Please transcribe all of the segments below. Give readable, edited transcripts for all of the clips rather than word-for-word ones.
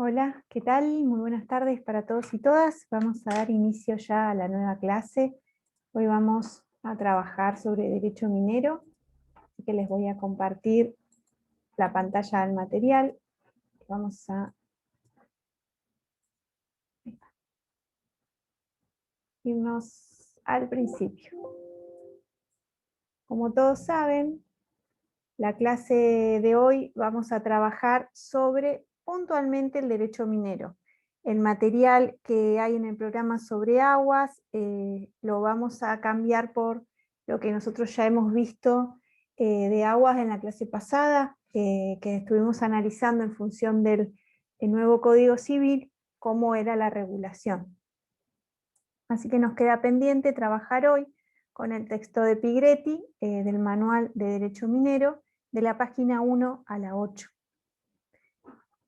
Hola, ¿qué tal? Muy buenas tardes para todos y todas. Vamos a dar inicio ya a la nueva clase. Hoy vamos a trabajar sobre derecho minero, así que les voy a compartir la pantalla del material. Vamos a irnos al principio. Como todos saben, la clase de hoy vamos a trabajar sobre puntualmente el derecho minero. El material que hay en el programa sobre aguas lo vamos a cambiar por lo que nosotros ya hemos visto de aguas en la clase pasada, que estuvimos analizando en función del nuevo Código Civil, cómo era la regulación. Así que nos queda pendiente trabajar hoy con el texto de Pigretti, del Manual de Derecho Minero, de la página 1 a la 8.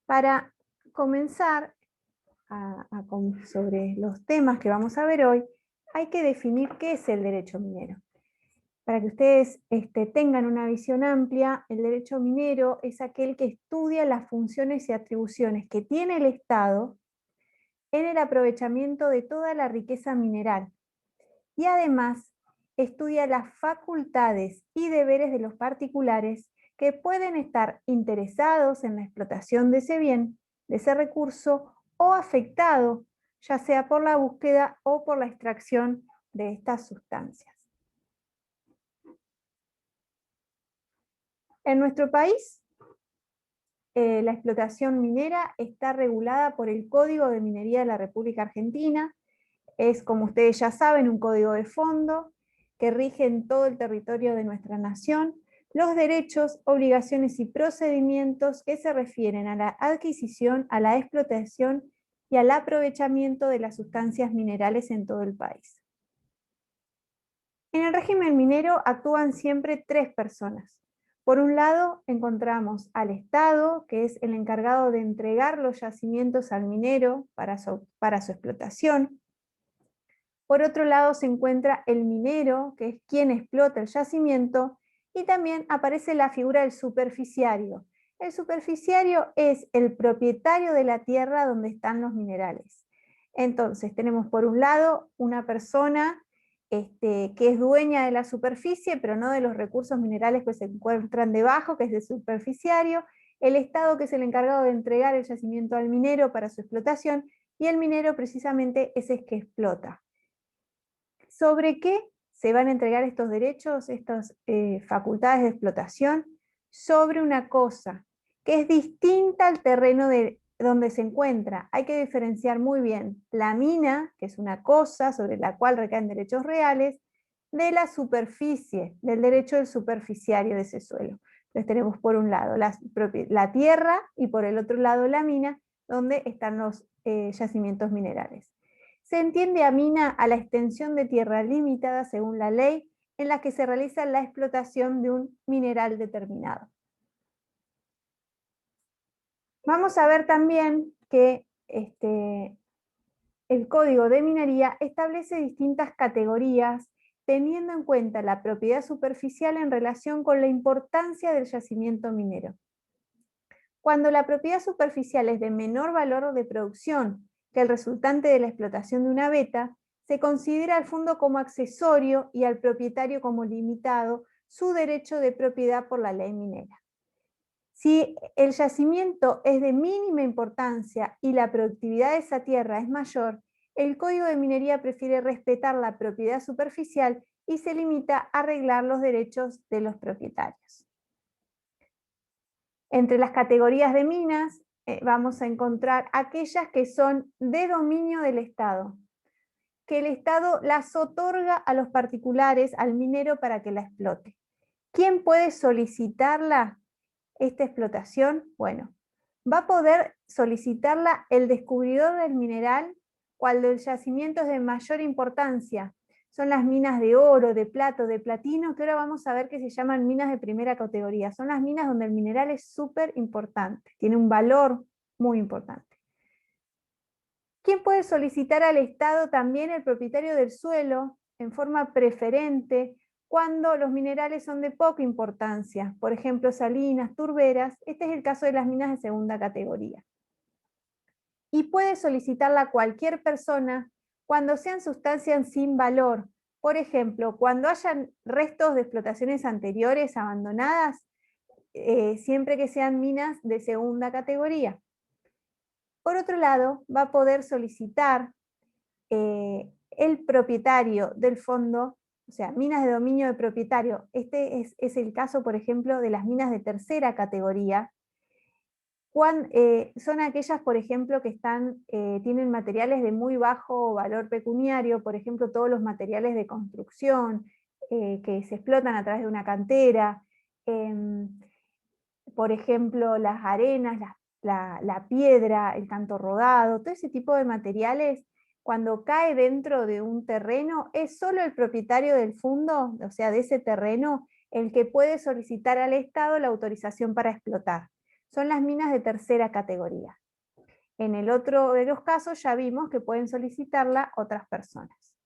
Para comenzar sobre los temas que vamos a ver hoy, hay que definir qué es el derecho minero. Para que ustedes tengan una visión amplia, el derecho minero es aquel que estudia las funciones y atribuciones que tiene el Estado en el aprovechamiento de toda la riqueza mineral, y además estudia las facultades y deberes de los particulares que pueden estar interesados en la explotación de ese bien, de ese recurso, o afectado, ya sea por la búsqueda o por la extracción de estas sustancias. En nuestro país, la explotación minera está regulada por el Código de Minería de la República Argentina. Es, como ustedes ya saben, un código de fondo que rige en todo el territorio de nuestra nación los derechos, obligaciones y procedimientos que se refieren a la adquisición, a la explotación y al aprovechamiento de las sustancias minerales en todo el país. En el régimen minero actúan siempre tres personas. Por un lado, encontramos al Estado, que es el encargado de entregar los yacimientos al minero para su explotación. Por otro lado se encuentra el minero, que es quien explota el yacimiento, y también aparece la figura del superficiario. El superficiario es el propietario de la tierra donde están los minerales. Entonces tenemos por un lado una persona que es dueña de la superficie, pero no de los recursos minerales que se encuentran debajo, que es el superficiario, el Estado, que es el encargado de entregar el yacimiento al minero para su explotación, y el minero precisamente es el que explota. ¿Sobre qué se van a entregar estos derechos, estas facultades de explotación? Sobre una cosa que es distinta al terreno donde se encuentra. Hay que diferenciar muy bien la mina, que es una cosa sobre la cual recaen derechos reales, de la superficie, del derecho del superficiario de ese suelo. Entonces tenemos por un lado la tierra y por el otro lado la mina, donde están los yacimientos minerales. Se entiende a mina a la extensión de tierra limitada según la ley en la que se realiza la explotación de un mineral determinado. Vamos a ver también que el Código de Minería establece distintas categorías teniendo en cuenta la propiedad superficial en relación con la importancia del yacimiento minero. Cuando la propiedad superficial es de menor valor de producción que el resultante de la explotación de una veta, se considera al fondo como accesorio y al propietario como limitado su derecho de propiedad por la ley minera. Si el yacimiento es de mínima importancia y la productividad de esa tierra es mayor, el Código de Minería prefiere respetar la propiedad superficial y se limita a arreglar los derechos de los propietarios. Entre las categorías de minas vamos a encontrar aquellas que son de dominio del Estado, que el Estado las otorga a los particulares, al minero, para que la explote. ¿Quién puede solicitarla, esta explotación? Bueno, va a poder solicitarla el descubridor del mineral cuando el yacimiento es de mayor importancia. Son las minas de oro, de plata, de platino, que ahora vamos a ver que se llaman minas de primera categoría. Son las minas donde el mineral es súper importante, tiene un valor muy importante. ¿Quién puede solicitar al Estado? También el propietario del suelo, en forma preferente, cuando los minerales son de poca importancia, por ejemplo, salinas, turberas. Este es el caso de las minas de segunda categoría. y puede solicitarla cualquier persona cuando sean sustancias sin valor. Por ejemplo, cuando hayan restos de explotaciones anteriores abandonadas, siempre que sean minas de segunda categoría. Por otro lado, va a poder solicitar el propietario del fondo, o sea, minas de dominio de propietario. Este es el caso, por ejemplo, de las minas de tercera categoría. Son aquellas, por ejemplo, que tienen materiales de muy bajo valor pecuniario, por ejemplo, todos los materiales de construcción que se explotan a través de una cantera, por ejemplo, las arenas, la piedra, el canto rodado, todo ese tipo de materiales, cuando cae dentro de un terreno, es solo el propietario del fondo, o sea, de ese terreno, el que puede solicitar al Estado la autorización para explotar. Son las minas de tercera categoría. En el otro de los casos ya vimos que pueden solicitarla otras personas.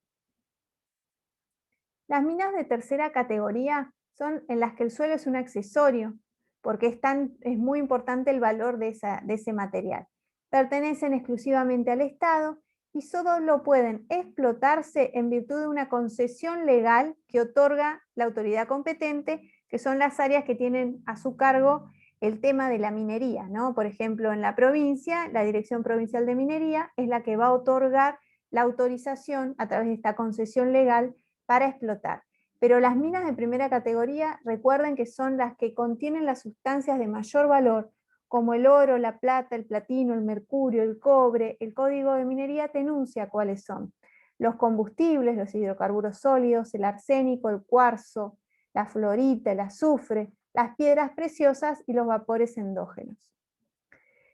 Las minas de tercera categoría son en las que el suelo es un accesorio, porque es muy importante el valor de ese material. Pertenecen exclusivamente al Estado y solo lo pueden explotarse en virtud de una concesión legal que otorga la autoridad competente, que son las áreas que tienen a su cargo el tema de la minería, ¿no? Por ejemplo, en la provincia, la Dirección Provincial de Minería es la que va a otorgar la autorización a través de esta concesión legal para explotar. Pero las minas de primera categoría, recuerden que son las que contienen las sustancias de mayor valor, como el oro, la plata, el platino, el mercurio, el cobre. El Código de Minería te enuncia cuáles son. Los combustibles, los hidrocarburos sólidos, el arsénico, el cuarzo, la fluorita, el azufre, las piedras preciosas y los vapores endógenos.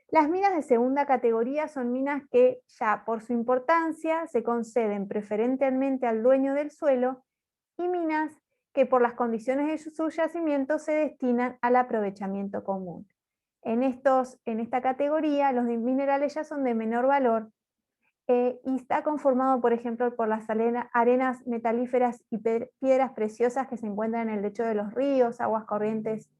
Las minas de segunda categoría son minas que ya por su importancia se conceden preferentemente al dueño del suelo y minas que por las condiciones de su yacimiento se destinan al aprovechamiento común. En esta categoría los minerales ya son de menor valor y está conformado, por ejemplo, por las arenas metalíferas y piedras preciosas que se encuentran en el lecho de los ríos, aguas corrientes,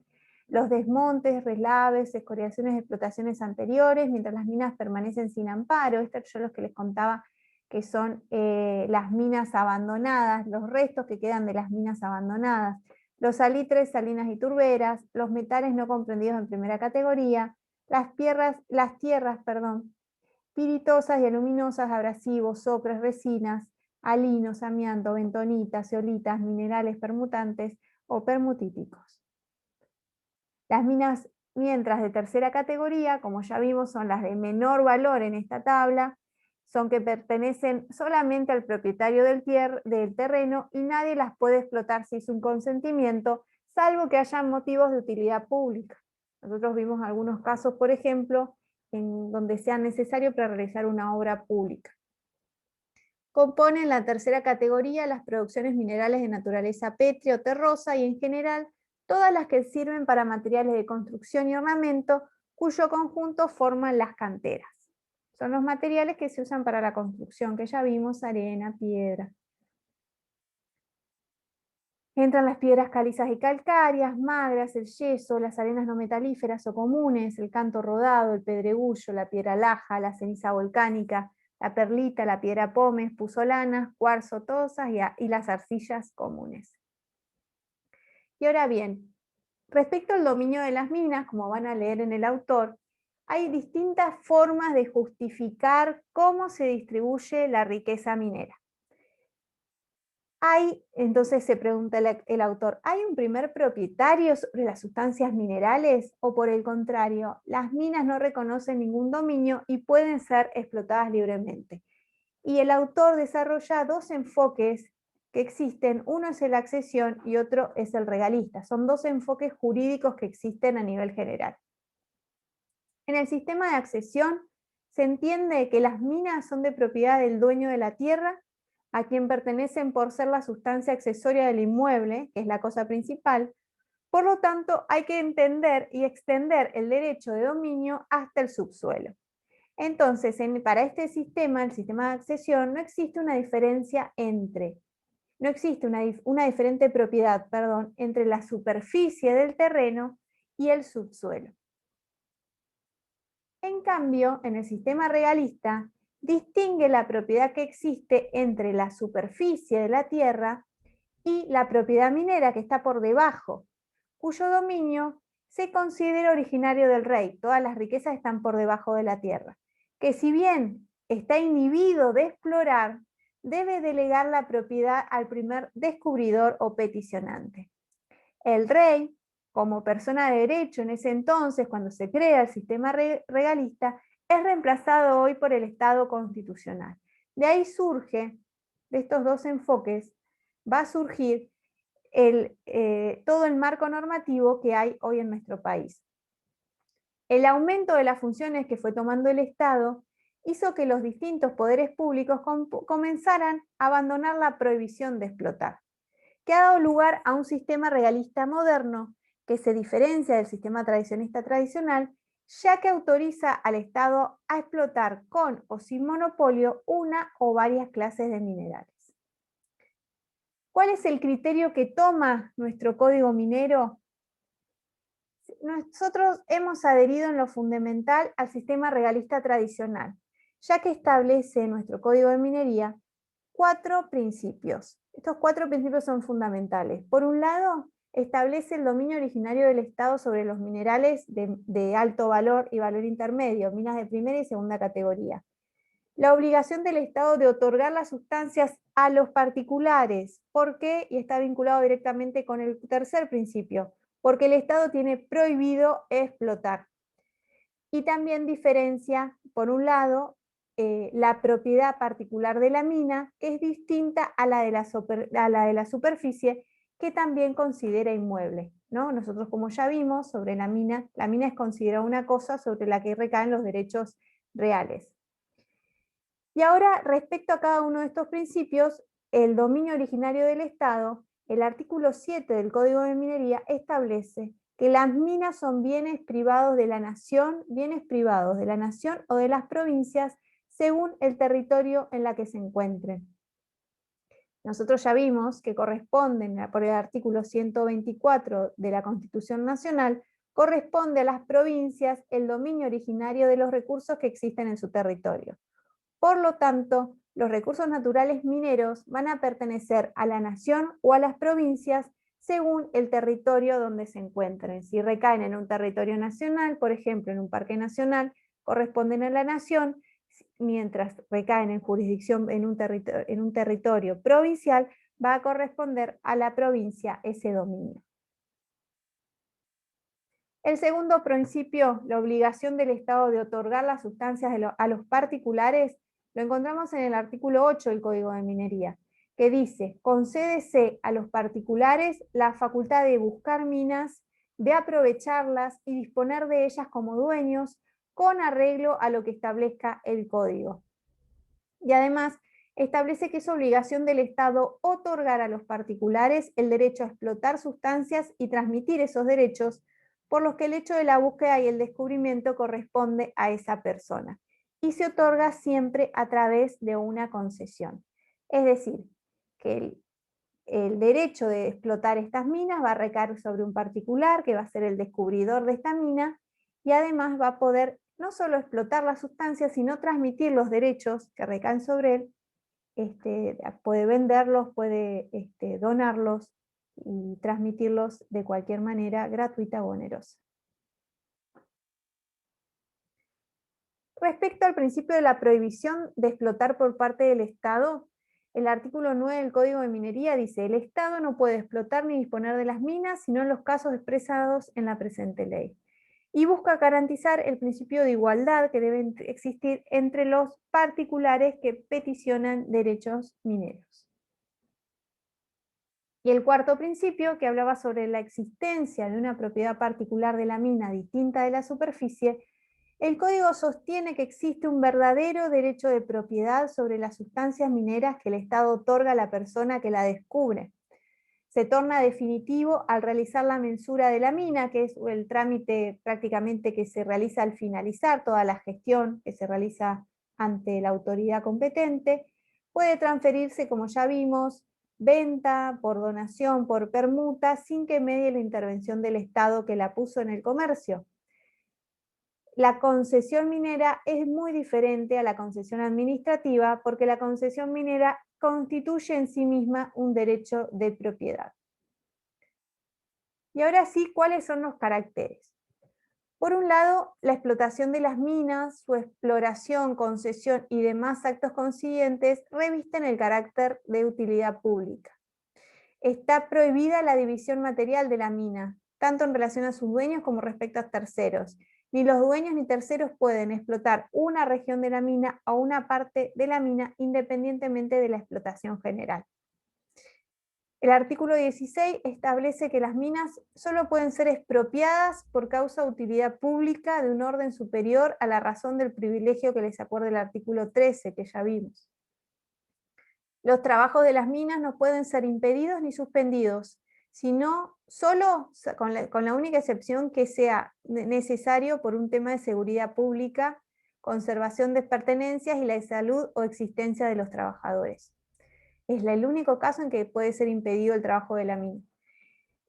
los desmontes, relaves, escoriaciones de explotaciones anteriores, mientras las minas permanecen sin amparo. Estos son los que les contaba que son las minas abandonadas, los restos que quedan de las minas abandonadas, los salitres, salinas y turberas, los metales no comprendidos en primera categoría, las tierras, piritosas y aluminosas, abrasivos, ocres, resinas, halinos, amianto, bentonita, zeolitas, minerales permutantes o permutíticos. Las minas, mientras de tercera categoría, como ya vimos, son las de menor valor en esta tabla, son que pertenecen solamente al propietario del terreno y nadie las puede explotar sin su consentimiento, salvo que hayan motivos de utilidad pública. Nosotros vimos algunos casos, por ejemplo, en donde sea necesario para realizar una obra pública. Componen la tercera categoría las producciones minerales de naturaleza pétrea o terrosa y en general todas las que sirven para materiales de construcción y ornamento, cuyo conjunto forman las canteras. Son los materiales que se usan para la construcción, que ya vimos, arena, piedra. Entran las piedras calizas y calcáreas, magras, el yeso, las arenas no metalíferas o comunes, el canto rodado, el pedregullo, la piedra laja, la ceniza volcánica, la perlita, la piedra pómez, puzolanas, cuarzo, tosas y las arcillas comunes. Y ahora bien, respecto al dominio de las minas, como van a leer en el autor, hay distintas formas de justificar cómo se distribuye la riqueza minera. Entonces se pregunta el autor, ¿hay un primer propietario sobre las sustancias minerales? ¿O por el contrario, las minas no reconocen ningún dominio y pueden ser explotadas libremente? Y el autor desarrolla dos enfoques que existen, uno es el accesión y otro es el regalista. Son dos enfoques jurídicos que existen a nivel general. En el sistema de accesión se entiende que las minas son de propiedad del dueño de la tierra, a quien pertenecen por ser la sustancia accesoria del inmueble, que es la cosa principal. Por lo tanto, hay que entender y extender el derecho de dominio hasta el subsuelo. Entonces, para este sistema, el sistema de accesión, no existe una diferencia no existe una diferente propiedad, entre la superficie del terreno y el subsuelo. En cambio, en el sistema regalista, distingue la propiedad que existe entre la superficie de la tierra y la propiedad minera que está por debajo, cuyo dominio se considera originario del rey. Todas las riquezas están por debajo de la tierra, que si bien está inhibido de explorar, debe delegar la propiedad al primer descubridor o peticionante. El rey, como persona de derecho en ese entonces, cuando se crea el sistema regalista, es reemplazado hoy por el Estado constitucional. De ahí surge, de estos dos enfoques, va a surgir todo el marco normativo que hay hoy en nuestro país. El aumento de las funciones que fue tomando el Estado hizo que los distintos poderes públicos comenzaran a abandonar la prohibición de explotar, que ha dado lugar a un sistema regalista moderno que se diferencia del sistema tradicionista tradicional, ya que autoriza al Estado a explotar con o sin monopolio una o varias clases de minerales. ¿Cuál es el criterio que toma nuestro código minero? Nosotros hemos adherido en lo fundamental al sistema regalista tradicional, ya que establece nuestro código de minería 4 principios. Estos 4 principios son fundamentales. Por un lado, establece el dominio originario del Estado sobre los minerales de alto valor y valor intermedio, minas de primera y segunda categoría. La obligación del Estado de otorgar las sustancias a los particulares. ¿Por qué? Y está vinculado directamente con el tercer principio, porque el Estado tiene prohibido explotar. Y también diferencia, por un lado, la propiedad particular de la mina, que es distinta a la de la superficie, que también considera inmueble, ¿no? Nosotros, como ya vimos, sobre la mina es considerada una cosa sobre la que recaen los derechos reales. Y ahora, respecto a cada uno de estos principios, el dominio originario del Estado, el artículo 7 del Código de Minería establece que las minas son bienes privados de la nación o de las provincias según el territorio en la que se encuentren. Nosotros ya vimos que corresponden, por el artículo 124 de la Constitución Nacional, corresponde a las provincias el dominio originario de los recursos que existen en su territorio. Por lo tanto, los recursos naturales mineros van a pertenecer a la nación o a las provincias según el territorio donde se encuentren. Si recaen en un territorio nacional, por ejemplo, en un parque nacional, corresponden a la nación, mientras recaen en jurisdicción en un territorio provincial, va a corresponder a la provincia ese dominio. El segundo principio, la obligación del Estado de otorgar las sustancias a los particulares, lo encontramos en el artículo 8 del Código de Minería, que dice: concédese a los particulares la facultad de buscar minas, de aprovecharlas y disponer de ellas como dueños, con arreglo a lo que establezca el Código. Y además, establece que es obligación del Estado otorgar a los particulares el derecho a explotar sustancias y transmitir esos derechos, por los que el hecho de la búsqueda y el descubrimiento corresponde a esa persona, y se otorga siempre a través de una concesión. Es decir, que el derecho de explotar estas minas va a recaer sobre un particular, que va a ser el descubridor de esta mina, y además va a poder no solo explotar las sustancias, sino transmitir los derechos que recaen sobre él. Puede venderlos, puede donarlos y transmitirlos de cualquier manera gratuita o onerosa. Respecto al principio de la prohibición de explotar por parte del Estado, el artículo 9 del Código de Minería dice: el Estado no puede explotar ni disponer de las minas, sino en los casos expresados en la presente ley. Y busca garantizar el principio de igualdad que debe existir entre los particulares que peticionan derechos mineros. Y el cuarto principio, que hablaba sobre la existencia de una propiedad particular de la mina distinta de la superficie, el Código sostiene que existe un verdadero derecho de propiedad sobre las sustancias mineras que el Estado otorga a la persona que la descubre. Se torna definitivo al realizar la mensura de la mina, que es el trámite prácticamente que se realiza al finalizar toda la gestión que se realiza ante la autoridad competente. Puede transferirse, como ya vimos, venta, por donación, por permuta, sin que medie la intervención del Estado que la puso en el comercio. La concesión minera es muy diferente a la concesión administrativa porque la concesión minera constituye en sí misma un derecho de propiedad. Y ahora sí, ¿cuáles son los caracteres? Por un lado, la explotación de las minas, su exploración, concesión y demás actos consiguientes revisten el carácter de utilidad pública. Está prohibida la división material de la mina, tanto en relación a sus dueños como respecto a terceros. Ni los dueños ni terceros pueden explotar una región de la mina o una parte de la mina independientemente de la explotación general. El artículo 16 establece que las minas solo pueden ser expropiadas por causa de utilidad pública de un orden superior a la razón del privilegio que les acuerda el artículo 13, que ya vimos. Los trabajos de las minas no pueden ser impedidos ni suspendidos, sino solo con la única excepción que sea necesario por un tema de seguridad pública, conservación de pertenencias y la de salud o existencia de los trabajadores. Es el único caso en que puede ser impedido el trabajo de la mina.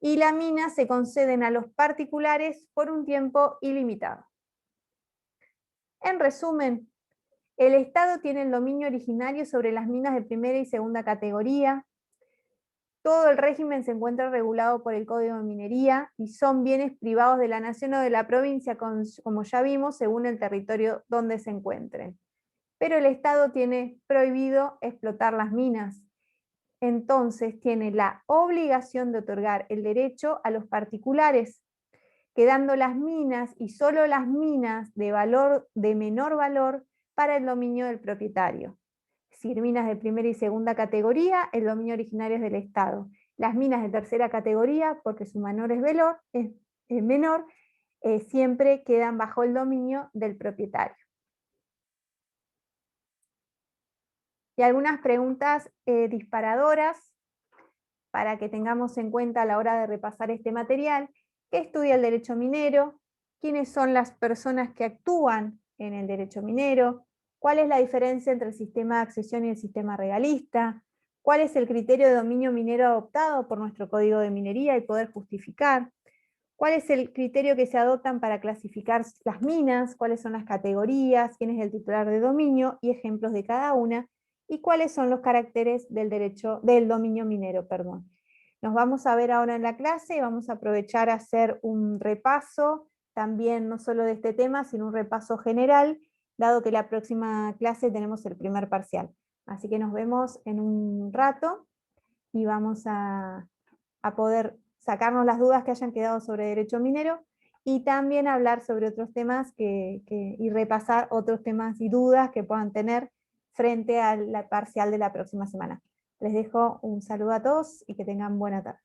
Y las minas se conceden a los particulares por un tiempo ilimitado. En resumen, el Estado tiene el dominio originario sobre las minas de primera y segunda categoría. Todo el régimen se encuentra regulado por el Código de Minería y son bienes privados de la nación o de la provincia, como ya vimos, según el territorio donde se encuentren. Pero el Estado tiene prohibido explotar las minas. Entonces tiene la obligación de otorgar el derecho a los particulares, quedando las minas y solo las minas de menor valor para el dominio del propietario. Es decir, minas de primera y segunda categoría, el dominio originario es del Estado. Las minas de tercera categoría, porque su menor es menor, siempre quedan bajo el dominio del propietario. Y algunas preguntas disparadoras para que tengamos en cuenta a la hora de repasar este material. ¿Qué estudia el derecho minero? ¿Quiénes son las personas que actúan en el derecho minero? ¿Cuál es la diferencia entre el sistema de accesión y el sistema regalista? ¿Cuál es el criterio de dominio minero adoptado por nuestro Código de Minería y poder justificar? ¿Cuál es el criterio que se adoptan para clasificar las minas? ¿Cuáles son las categorías? ¿Quién es el titular de dominio? Y ejemplos de cada una. ¿Y cuáles son los caracteres del dominio minero? Perdón. Nos vamos a ver ahora en la clase y vamos a aprovechar a hacer un repaso, también no solo de este tema, sino un repaso general, dado que la próxima clase tenemos el primer parcial. Así que nos vemos en un rato y vamos a poder sacarnos las dudas que hayan quedado sobre derecho minero y también hablar sobre otros temas y repasar otros temas y dudas que puedan tener frente a la parcial de la próxima semana. Les dejo un saludo a todos y que tengan buena tarde.